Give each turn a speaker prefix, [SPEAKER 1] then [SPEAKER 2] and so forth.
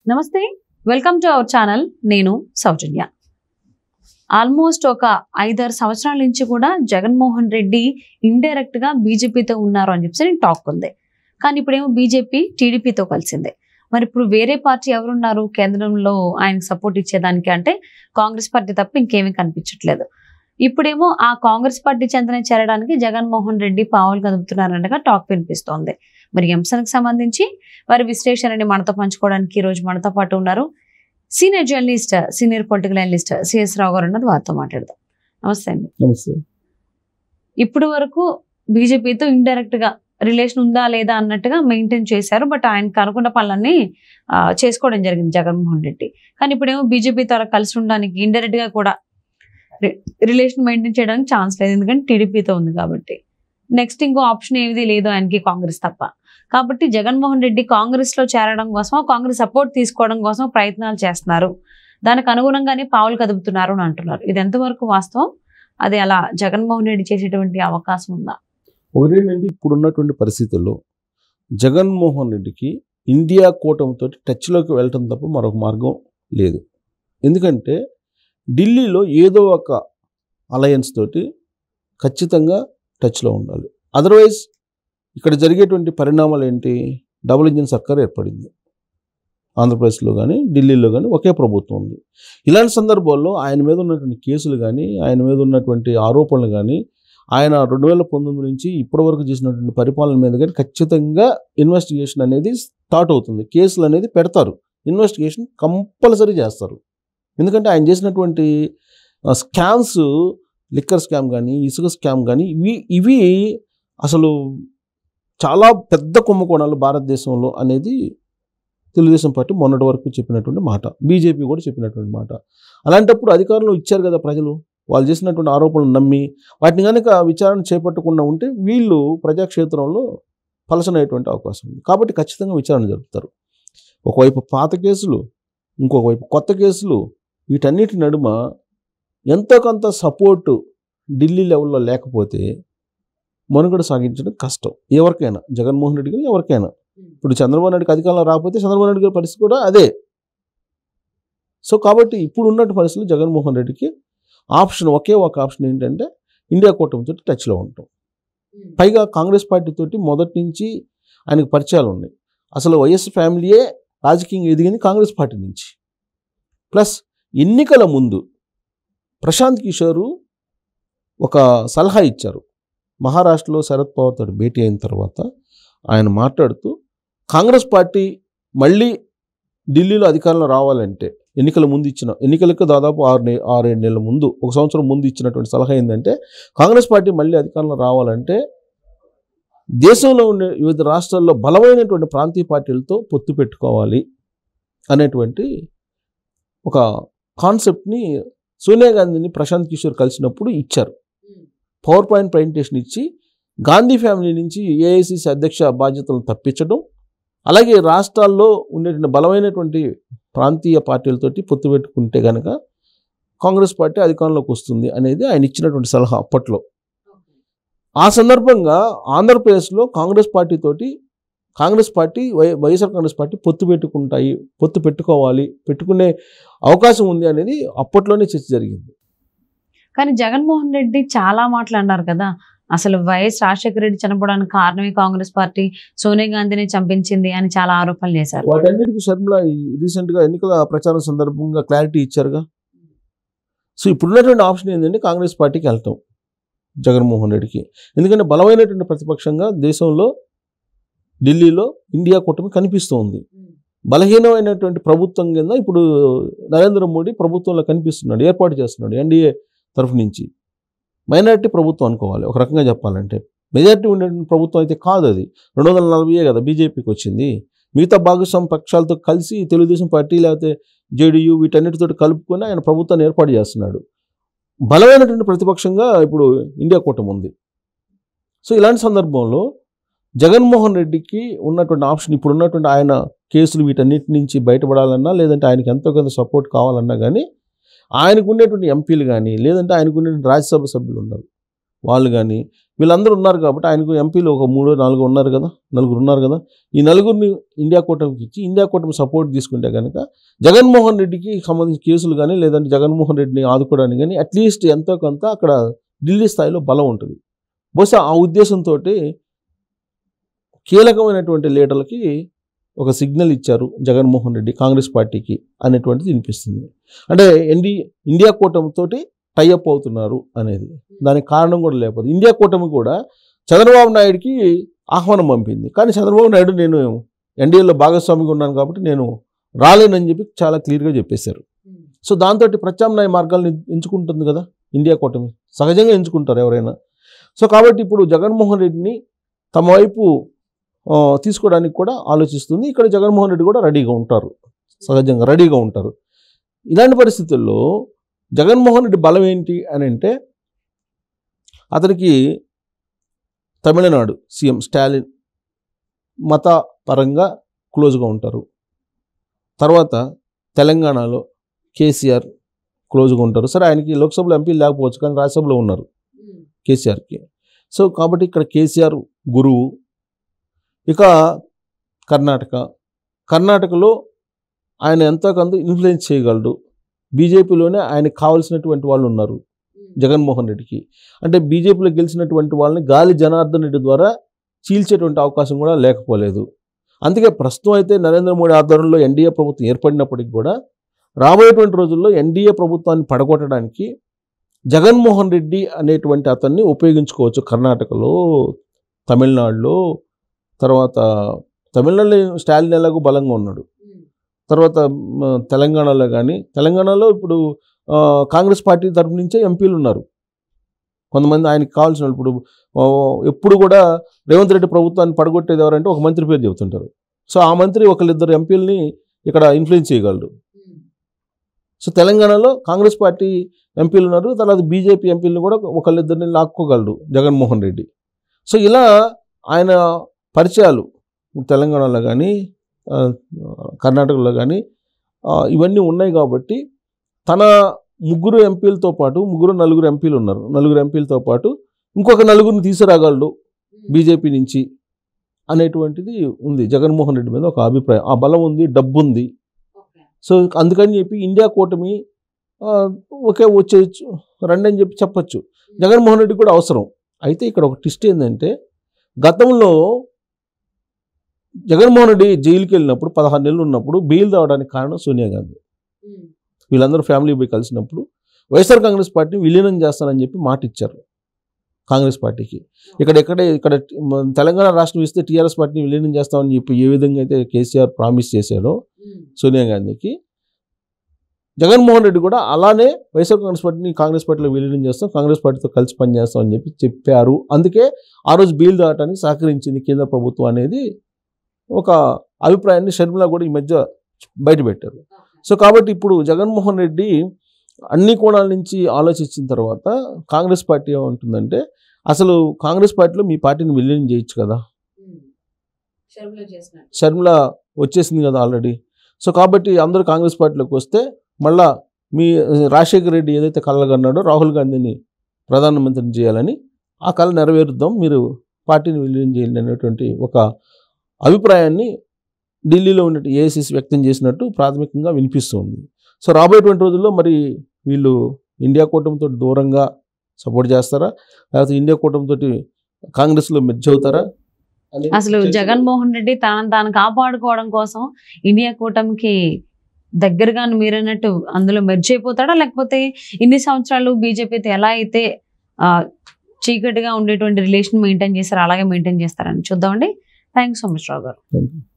[SPEAKER 1] నమస్తే, welcome to our channel. నేను సౌజన్య. Almost ఒక 5-6 సంవత్సరాల నుంచి కూడా జగన్మోహన్ రెడ్డి ఇండైరెక్ట్ గా బీజేపీతో ఉన్నారు అని చెప్పి టాక్ ఉంది. కానీ ఇప్పుడేమో బీజేపీ టీడీపీతో కలిసిందే. మరి ఇప్పుడు వేరే పార్టీ ఎవరున్నారు కేంద్రంలో ఆయనకు సపోర్ట్ ఇచ్చేదానికి అంటే కాంగ్రెస్ పార్టీ తప్ప ఇంకేమీ కనిపించట్లేదు. ఇప్పుడేమో ఆ కాంగ్రెస్ పార్టీ చెంతనే చేరడానికి జగన్మోహన్ రెడ్డి పావులు కదుపుతున్నారన్నట్టుగా టాక్ వినిపిస్తోంది. మరి అంశానికి సంబంధించి వారి విశ్లేషణని మనతో పంచుకోవడానికి ఈ రోజు మనతో పాటు ఉన్నారు senior journalist, senior political analyst CS Rao garu ఉన్నారు. వారితో మాట్లాడదాం. నమస్తే అండి.
[SPEAKER 2] నమస్తే.
[SPEAKER 1] ఇప్పుడు వరకు బీజేపీతో ఇండైరెక్ట్ గా రిలేషన్ ఉందా లేదా అన్నట్టుగా మెయింటైన్ చేశారు. బట్ ఆయనకు అనుకున్న పనులన్నీ చేసుకోవడం జరిగింది జగన్మోహన్ రెడ్డి. కానీ ఇప్పుడేమో బీజేపీతో కలిసి ఉండడానికి ఇండైరెక్ట్ గా కూడా రిలేషన్ మెయింటైన్ చేయడానికి ఛాన్స్ లేదు, ఎందుకంటే టీడీపీతో ఉంది కాబట్టి. నెక్స్ట్ ఇంకో ఆప్షన్ ఏది లేదు ఆయనకి కాంగ్రెస్ తప్ప. కాబట్టి జగన్మోహన్ రెడ్డి కాంగ్రెస్ లో చేరడం కోసం, కాంగ్రెస్ సపోర్ట్ తీసుకోవడం కోసం ప్రయత్నాలు చేస్తున్నారు. దానికి అనుగుణంగానే పావులు కదుపుతున్నారు అని అంటున్నారు. ఇది ఎంతవరకు వాస్తవం? అది అలా జగన్మోహన్ రెడ్డి చేసేటువంటి అవకాశం ఉందా?
[SPEAKER 2] ఒకటేంటంటే ఇప్పుడున్నటువంటి పరిస్థితుల్లో జగన్మోహన్ రెడ్డికి ఇండియా కూటమితో టచ్లోకి వెళ్ళటం తప్ప మరొక మార్గం లేదు. ఎందుకంటే ఢిల్లీలో ఏదో ఒక అలయన్స్ తోటి ఖచ్చితంగా టచ్లో ఉండాలి. అదర్వైజ్ ఇక్కడ జరిగేటువంటి పరిణామాలు ఏంటి? డబుల్ ఇంజిన్ సర్కార్ ఏర్పడింది. ఆంధ్రప్రదేశ్లో కానీ ఢిల్లీలో కానీ ఒకే ప్రభుత్వం ఉంది. ఇలాంటి సందర్భాల్లో ఆయన మీద ఉన్నటువంటి కేసులు కానీ, ఆయన మీద ఉన్నటువంటి ఆరోపణలు కానీ, ఆయన 2019 నుంచి ఇప్పటివరకు చేసినటువంటి పరిపాలన మీద కానీ ఖచ్చితంగా ఇన్వెస్టిగేషన్ అనేది స్టార్ట్ అవుతుంది. కేసులు అనేది పెడతారు, ఇన్వెస్టిగేషన్ కంపల్సరీ చేస్తారు. ఎందుకంటే ఆయన చేసినటువంటి స్కామ్స్, లిక్కర్ స్కామ్ కానీ, ఇసుక స్కామ్ కానీ, ఇవి అసలు చాలా పెద్ద కుంభకోణాలు భారతదేశంలో అనేది తెలుగుదేశం పార్టీ మొన్నటి వరకు చెప్పినటువంటి మాట, బీజేపీ కూడా చెప్పినటువంటి మాట. అలాంటప్పుడు అధికారంలో ఇచ్చారు కదా ప్రజలు, వాళ్ళు చేసినటువంటి ఆరోపణలు నమ్మి వాటిని కనుక విచారణ చేపట్టకుండా ఉంటే వీళ్ళు ప్రజాక్షేత్రంలో పలసనయ్యేటువంటి అవకాశం ఉంది. కాబట్టి ఖచ్చితంగా విచారణ జరుపుతారు. ఒకవైపు పాత కేసులు, ఇంకొక వైపు కొత్త కేసులు, వీటన్నిటి నడుమ ఎంతో కొంత సపోర్టు ఢిల్లీ లెవెల్లో లేకపోతే మనుగడ సాగించడం కష్టం ఎవరికైనా, జగన్మోహన్ రెడ్డి గారు ఎవరికైనా. ఇప్పుడు చంద్రబాబు నాయుడుకి అధికారంలో రాకపోతే చంద్రబాబు నాయుడు గారి పరిస్థితి కూడా అదే. సో కాబట్టి ఇప్పుడు ఉన్నటువంటి పరిస్థితులు జగన్మోహన్ రెడ్డికి ఒకే ఒక ఆప్షన్ ఏంటంటే ఇండియా కూటమితో టచ్లో ఉంటాం. పైగా కాంగ్రెస్ పార్టీతోటి మొదటి నుంచి ఆయనకు పరిచయాలు ఉన్నాయి. అసలు వైఎస్ ఫ్యామిలీయే రాజకీయంగా ఎదిగింది కాంగ్రెస్ పార్టీ నుంచి. ప్లస్ ఎన్నికల ముందు ప్రశాంత్ కిషోర్ ఒక సలహా ఇచ్చారు. మహారాష్ట్రలో శరద్ పవార్ తోటి భేటీ అయిన తర్వాత ఆయన మాట్లాడుతూ కాంగ్రెస్ పార్టీ మళ్ళీ ఢిల్లీలో అధికారంలో రావాలంటే ఎన్నికలకు దాదాపు 6-7 నెలల ముందు, 1 సంవత్సరం ముందు ఇచ్చినటువంటి సలహా ఏంటంటే కాంగ్రెస్ పార్టీ మళ్ళీ అధికారంలో రావాలంటే దేశంలో ఉండే వివిధ రాష్ట్రాల్లో బలమైనటువంటి ప్రాంతీయ పార్టీలతో పొత్తు పెట్టుకోవాలి అనేటువంటి ఒక కాన్సెప్ట్ని సోనియా గాంధీని ప్రశాంత్ కిషోర్ కలిసినప్పుడు ఇచ్చారు. పవర్ పాయింట్ ప్రజెంటేషన్ ఇచ్చి గాంధీ ఫ్యామిలీ నుంచి ఏఐసిసి అధ్యక్ష బాధ్యతలను తప్పించడం, అలాగే రాష్ట్రాల్లో ఉండేటువంటి బలమైనటువంటి ప్రాంతీయ పార్టీలతోటి పొత్తు పెట్టుకుంటే కనుక కాంగ్రెస్ పార్టీ అధికారంలోకి వస్తుంది అనేది ఆయన ఇచ్చినటువంటి సలహా అప్పట్లో. ఆ సందర్భంగా ఆంధ్రప్రదేశ్లో కాంగ్రెస్ పార్టీ వైఎస్ఆర్ కాంగ్రెస్ పార్టీ పొత్తు పెట్టుకునే అవకాశం ఉంది అనేది అప్పట్లోనే చర్చ జరిగింది.
[SPEAKER 1] కానీ జగన్మోహన్ రెడ్డి చాలా మాట్లాడారు కదా, అసలు వైఎస్ రాజశేఖర రెడ్డి చనిపోవడానికి కారణమే కాంగ్రెస్ పార్టీ, సోనియా గాంధీని చంపించింది అని చాలా ఆరోపణలు చేశారు.
[SPEAKER 2] వాటన్నిటికీ షర్మిల రీసెంట్గా ఎన్నికల ప్రచారం సందర్భంగా క్లారిటీ ఇచ్చారుగా. సో ఇప్పుడున్నటువంటి ఆప్షన్ ఏంటంటే కాంగ్రెస్ పార్టీకి వెళ్తాం జగన్మోహన్ రెడ్డికి. ఎందుకంటే బలమైనటువంటి ప్రతిపక్షంగా దేశంలో ఢిల్లీలో ఇండియా కూటమి కనిపిస్తూ ఉంది. బలహీనమైనటువంటి ప్రభుత్వం కింద ఇప్పుడు నరేంద్ర మోడీ ప్రభుత్వంలో కనిపిస్తున్నాడు, ఏర్పాటు చేస్తున్నాడు ఎన్డీఏ తరఫు నుంచి. మైనారిటీ ప్రభుత్వం అనుకోవాలి ఒక రకంగా చెప్పాలంటే. మెజారిటీ ఉండేటువంటి ప్రభుత్వం అయితే కాదు, అది 240 కదా బీజేపీకి వచ్చింది. మిగతా భాగస్వామ్య పక్షాలతో కలిసి తెలుగుదేశం పార్టీ లేకపోతే జేడీయూ వీటన్నిటితో కలుపుకొని ఆయన ప్రభుత్వాన్ని ఏర్పాటు చేస్తున్నాడు. బలమైనటువంటి ప్రతిపక్షంగా ఇప్పుడు ఇండియా కూటమి ఉంది. సో ఇలాంటి సందర్భంలో జగన్మోహన్ రెడ్డికి ఉన్నటువంటి ఆప్షన్, ఇప్పుడు ఉన్నటువంటి ఆయన కేసులు వీటన్నిటి నుంచి బయటపడాలన్నా, లేదంటే ఆయనకి ఎంతో కొంత సపోర్ట్ కావాలన్నా కానీ ఆయనకు ఉండేటువంటి ఎంపీలు కానీ, లేదంటే ఆయనకు ఉండేటువంటి రాజ్యసభ సభ్యులు ఉన్నారు వాళ్ళు కానీ, వీళ్ళందరూ ఉన్నారు కాబట్టి ఆయనకు ఎంపీలు ఒక 3-4 ఉన్నారు కదా, నలుగురు ఉన్నారు కదా. ఈ నలుగురిని ఇండియా కూటమికి ఇచ్చి ఇండియా కూటమి సపోర్ట్ తీసుకుంటే కనుక జగన్మోహన్ రెడ్డికి సంబంధించిన కేసులు కానీ లేదంటే జగన్మోహన్ రెడ్డిని ఆదుకోవడానికి కానీ అట్లీస్ట్ ఎంతో కొంత అక్కడ ఢిల్లీ స్థాయిలో బలం ఉంటుంది. బహుశా ఆ ఉద్దేశంతో కీలకమైనటువంటి లీడర్లకి ఒక సిగ్నల్ ఇచ్చారు జగన్మోహన్ రెడ్డి కాంగ్రెస్ పార్టీకి అనేటువంటిది వినిపిస్తుంది. అంటే ఇండియా కూటమితోటి టైఅప్ అవుతున్నారు అనేది దానికి కారణం కూడా లేకపోతే ఇండియా కూటమి కూడా చంద్రబాబు నాయుడికి ఆహ్వానం పంపింది. కానీ చంద్రబాబు నాయుడు నేను ఎన్డీఏలో భాగస్వామిగా ఉన్నాను కాబట్టి నేను రాలేనని చెప్పి చాలా క్లియర్గా చెప్పేశారు. సో దాంతో ప్రత్యామ్నాయ మార్గాలను ఎంచుకుంటుంది కదా ఇండియా కూటమి, సహజంగా ఎంచుకుంటారు ఎవరైనా. సో కాబట్టి ఇప్పుడు జగన్మోహన్ రెడ్డిని తమ వైపు తీసుకోవడానికి కూడా ఆలోచిస్తుంది. ఇక్కడ జగన్మోహన్ రెడ్డి కూడా రెడీగా ఉంటారు, సహజంగా రెడీగా ఉంటారు. ఇలాంటి పరిస్థితుల్లో జగన్మోహన్ రెడ్డి బలం ఏంటి అని అంటే అతనికి తమిళనాడు సీఎం స్టాలిన్ మత పరంగా క్లోజ్గా ఉంటారు. తర్వాత తెలంగాణలో కేసీఆర్ క్లోజ్గా ఉంటారు. సరే ఆయనకి లోక్సభలో ఎంపీలు లేకపోవచ్చు కానీ రాజ్యసభలో ఉన్నారు కేసీఆర్కి. సో కాబట్టి ఇక్కడ కేసీఆర్ గురువు. ఇక కర్ణాటకలో ఆయన ఎంతో కొంత ఇన్ఫ్లుయెన్స్ చేయగలడు. బీజేపీలోనే ఆయనకు కావాల్సినటువంటి వాళ్ళు ఉన్నారు జగన్మోహన్ రెడ్డికి. అంటే బీజేపీలో గెలిచినటువంటి వాళ్ళని గాలి జనార్దన్ రెడ్డి ద్వారా చీల్చేటువంటి అవకాశం కూడా లేకపోలేదు. అందుకే ప్రస్తుతం అయితే నరేంద్ర మోడీ ఆధ్వర్యంలో ఎన్డీఏ ప్రభుత్వం ఏర్పడినప్పటికీ కూడా రాబోయేటువంటి రోజుల్లో ఎన్డీఏ ప్రభుత్వాన్ని పడగొట్టడానికి జగన్మోహన్ రెడ్డి అనేటువంటి అతన్ని ఉపయోగించుకోవచ్చు. కర్ణాటకలో, తమిళనాడులో, తర్వాత తమిళనాడులో స్టాలిన్ ఎలాగో బలంగా ఉన్నాడు. తర్వాత తెలంగాణలో ఇప్పుడు కాంగ్రెస్ పార్టీ తరఫు నుంచే ఎంపీలు ఉన్నారు కొంతమంది ఆయనకి కావాల్సిన వాళ్ళు. ఇప్పుడు ఎప్పుడు కూడా రేవంత్ రెడ్డి ప్రభుత్వాన్ని పడగొట్టేది ఎవరంటే ఒక మంత్రి పేరు చెబుతుంటారు. సో ఆ మంత్రి ఒకళ్ళిద్దరు ఎంపీలని ఇక్కడ ఇన్ఫ్లుయెన్స్ చేయగలడు. సో తెలంగాణలో కాంగ్రెస్ పార్టీ ఎంపీలు ఉన్నారు, తర్వాత బీజేపీ ఎంపీలను కూడా ఒకళ్ళిద్దరిని లాక్కోగలడు జగన్మోహన్ రెడ్డి. సో ఇలా ఆయన పరిచయాలు తెలంగాణలో కానీ కర్ణాటకలో కానీ ఇవన్నీ ఉన్నాయి కాబట్టి తన ముగ్గురు నలుగురు ఎంపీలు ఉన్నారు. నలుగురు ఎంపీలతో పాటు ఇంకొక నలుగురిని తీసుకురాగలడు బీజేపీ నుంచి అనేటువంటిది ఉంది జగన్మోహన్ రెడ్డి మీద ఒక అభిప్రాయం. ఆ బలం ఉంది, డబ్బు ఉంది. సో అందుకని చెప్పి ఇండియా కూటమి ఒకే వచ్చేయచ్చు, రండి అని చెప్పి చెప్పచ్చు. జగన్మోహన్ రెడ్డి కూడా అవసరం. అయితే ఇక్కడ ఒక ట్విస్ట్ ఏంటంటే గతంలో జగన్మోహన్ రెడ్డి జైలుకి వెళ్ళినప్పుడు 16 నెలలు ఉన్నప్పుడు బెయిల్ రావడానికి కారణం సోనియా గాంధీ. వీళ్ళందరూ ఫ్యామిలీ పోయి కలిసినప్పుడు వైఎస్ఆర్ కాంగ్రెస్ పార్టీని విలీనం చేస్తానని చెప్పి మాట ఇచ్చారు కాంగ్రెస్ పార్టీకి. ఇక్కడ తెలంగాణ రాష్ట్రం ఇస్తే టీఆర్ఎస్ పార్టీని విలీనం చేస్తామని చెప్పి ఏ విధంగా అయితే కేసీఆర్ ప్రామిస్ చేశాడో సోనియా గాంధీకి, జగన్మోహన్ రెడ్డి కూడా అలానే వైఎస్ఆర్ కాంగ్రెస్ పార్టీలో విలీనం చేస్తాం, కాంగ్రెస్ పార్టీతో కలిసి పనిచేస్తాం అని చెప్పి చెప్పారు. అందుకే ఆ రోజు బెయిల్ రావడానికి సహకరించింది కేంద్ర ప్రభుత్వం అనేది ఒక అభిప్రాయాన్ని షర్మిల కూడా ఈ మధ్య బయటపెట్టారు. సో కాబట్టి ఇప్పుడు జగన్మోహన్ రెడ్డి అన్ని కోణాల నుంచి ఆలోచించిన తర్వాత కాంగ్రెస్ పార్టీ ఏమంటుందంటే అసలు కాంగ్రెస్ పార్టీలో మీ పార్టీని విలీనం చేయొచ్చు కదా, షర్మిల వచ్చేసింది కదా ఆల్రెడీ. సో కాబట్టి అందరూ కాంగ్రెస్ పార్టీలోకి వస్తే మళ్ళా మీ రాజశేఖర రెడ్డి ఏదైతే కలగన్నాడో రాహుల్ గాంధీని ప్రధానమంత్రిని చేయాలని ఆ కళ నెరవేరుద్దాం, మీరు పార్టీని విలీనం చేయండి అనేటువంటి ఒక అభిప్రాయాన్ని ఢిల్లీలో ఉన్నట్టు ఏఐసిసి వ్యక్తం చేసినట్టు ప్రాథమికంగా వినిపిస్తుంది. సో రాబోయేటువంటి రోజుల్లో మరి వీళ్ళు ఇండియా కూటమితో దూరంగా సపోర్ట్ చేస్తారా, లేకపోతే ఇండియా కూటమితో కాంగ్రెస్లో మెర్జ్ అవుతారా?
[SPEAKER 1] అసలు జగన్మోహన్ రెడ్డి తాను కాపాడుకోవడం కోసం ఇండియా కూటమికి దగ్గరగా మీరన్నట్టు అందులో మెర్జ్ అయిపోతాడా, లేకపోతే ఇన్ని సంవత్సరాలు బీజేపీతో ఎలా అయితే చీకటిగా ఉండేటువంటి రిలేషన్ మెయింటైన్ చేస్తారో అలాగే మెయింటైన్ చేస్తారని చూద్దామండి. థ్యాంక్ యూ సో మచ్ రావు గారు.